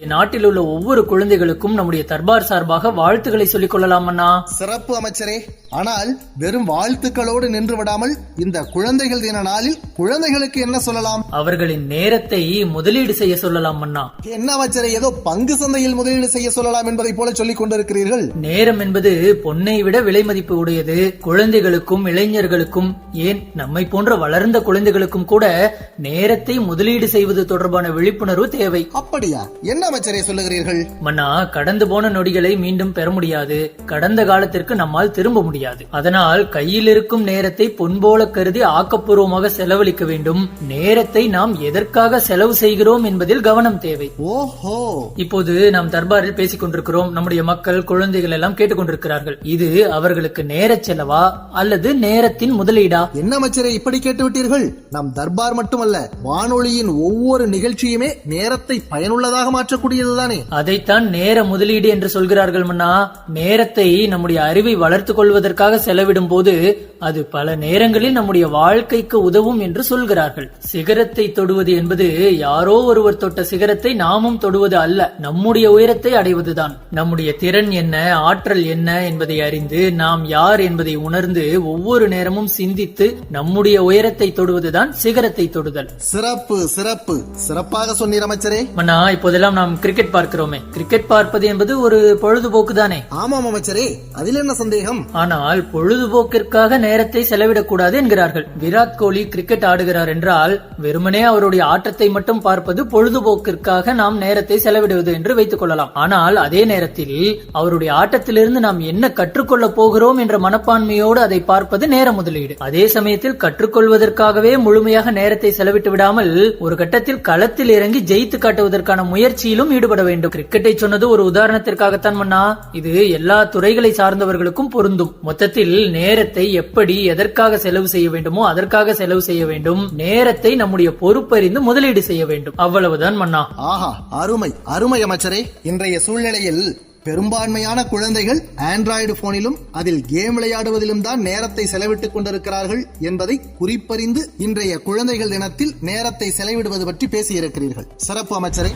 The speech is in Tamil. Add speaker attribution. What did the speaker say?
Speaker 1: நாட்டில் உள்ள ஒவ்வொரு குழந்தைகளுக்கும் நம்முடைய தர்பார் சார்பாக வாழ்த்துக்களை சொல்லிக் கொள்ளலாம் அண்ணா.
Speaker 2: சிறப்பு அமைச்சரே. ஆனால் வெறும் வாழ்த்துக்களோடு நின்று விடாமல் இந்த குழந்தைகள் தின நாளில் குழந்தைகளுக்கு என்ன சொல்லலாம்?
Speaker 1: அவர்களின் நேரத்தை முதலீடு செய்ய சொல்லலாம் அண்ணா.
Speaker 2: என்ன அமைச்சரே, ஏதோ பங்கு சந்தையில் முதலீடு செய்ய சொல்லலாம் என்பதை போல சொல்லிக் கொண்டிருக்கிறீர்கள்.
Speaker 1: நேரம் என்பது பொன்னை விட விலை மதிப்பு உடையது. குழந்தைகளுக்கும் இளைஞர்களுக்கும், ஏன் நம்மை போன்ற வளர்ந்த குழந்தைகளுக்கும் கூட நேரத்தை முதலீடு செய்வது தொடர்பான விழிப்புணர்வு தேவை.
Speaker 2: அப்படியா? என்ன அமைச்சரே சொல்லுகிறீர்கள்?
Speaker 1: மன்னா, கடந்து போன நொடிகளை மீண்டும் பெற முடியாது. கடந்த காலத்திற்கு நம்மால் திரும்ப முடியாது. அதனால் கையில் இருக்கும் நேரத்தை பொன்போல கருதி ஆக்கப்பூர்வமாக செலவழிக்க வேண்டும். நேரத்தை நாம் எதற்காக செலவு செய்கிறோம் என்பதில் கவனம் தேவை.
Speaker 2: ஓஹோ.
Speaker 1: இப்போது நாம் தர்பாரில் பேசிக் கொண்டிருக்கிறோம். நம்முடைய மக்கள், குழந்தைகள் எல்லாம் கேட்டுக்கொண்டிருக்கிறார்கள். இது அவர்களுக்கு நேர செலவா அல்லது நேரத்தின் முதலீடா?
Speaker 2: என்ன அமைச்சரே இப்படி கேட்டுவிட்டீர்கள்? நம் தர்பார் மட்டுமல்ல, வானொலியின் ஒவ்வொரு நிகழ்ச்சியுமே நேரத்தை பயனுள்ளதாக மாற்றக்கூடியதுதானே.
Speaker 1: அதைத்தான் நேர முதலீடு என்று சொல்கிறார்கள் மன்னா. நேரத்தை நம்முடைய அறிவை வளர்த்துக் கொள்வதற்காக செலவிடும் போது அது பல நேரங்களில் நம்முடைய வாழ்க்கைக்கு உதவும் என்று சொல்கிறார்கள். சிகரத்தை தொடுவது என்பது யாரோ ஒருவர் தொட்ட சிகரத்தை நாமும் தொடுவது அல்ல, நம்முடைய உயரத்தை அடைவதுதான். நம்முடைய திறன் என்ன, ஆற்றல் என்ன என்பதை அறிந்து, நாம் யார் என்பதை உணர்ந்து, ஒவ்வொரு நேரமும் சிந்தித்து நம்முடைய உயரத்தை தொடுவதுதான் சிகரத்தை தொடுதல்.
Speaker 2: சிறப்பு சிறப்பு, சிறப்பாக சொன்னீர் அமைச்சரே.
Speaker 1: மன்னா, இப்போதெல்லாம் நாம் கிரிக்கெட் பார்க்கிறோமே. கிரிக்கெட் பார்ப்பது என்பது ஒரு பொழுதுபோக்கு தானே?
Speaker 2: ஆமாம் அமைச்சரே, அதில் என்ன சந்தேகம்?
Speaker 1: ஆனால் பொழுதுபோக்கிற்காக நேரத்தை செலவிடக்கூடாது என்கிறார்கள். விராட் கோலி கிரிக்கெட் ஆடுகிறார் என்றால் வெறுமனே அவருடைய ஆட்டத்தை மட்டும் பார்ப்பது பொழுதுபோக்கிற்காக நாம் நேரத்தை செலவிடுவது என்று வைத்துக் கொள்ளலாம். ஆனால் அதே நேரத்தில் அவருடைய ஆட்டத்திலிருந்து நாம் என்ன கற்றுக்கொள்ள போகிறோம் என்ற மனப்பான்மையோடு அதை பார்ப்பது நேர முதலீடு. அதே சமயத்தில் கற்றுக்கொள்வதற்காகவே முழுமையாக நேரத்தை செலவிட்டு விடாமல் ஒரு கட்டத்தில் களத்தில் இறங்கி ஜெயித்து காட்டுவதற்கான முயற்சியிலும் ஈடுபட வேண்டும். கிரிக்கெட்டை சொன்னது ஒரு உதாரணத்திற்காகத்தான் மன்னா. இது எல்லா துறைகளை சார்ந்தவர்களுக்கும் பொருந்தும். மொத்தத்தில் நேரத்தை எப்படி எதற்காக செலவு செய்ய வேண்டுமோ அதற்காக செலவு செய்ய வேண்டும். நேரத்தை நம்முடைய பொறுப்பறிந்து முதலீடு செய்ய வேண்டும். அவ்வளவுதான் மன்னா.
Speaker 2: ஆஹா, அருமை அருமை அமைச்சரே. இன்றைய சூழ்நிலையில் பெரும்பான்மையான குழந்தைகள் ஆண்ட்ராய்டு போனிலும் அதில் கேம் விளையாடுவதிலும் தான் நேரத்தை செலவிட்டுக் கொண்டிருக்கிறார்கள் என்பதை குறிப்பறிந்து இன்றைய குழந்தைகள் தினத்தில் நேரத்தை செலவிடுவது பற்றி பேசியிருக்கிறீர்கள். சிறப்பு அமைச்சரே.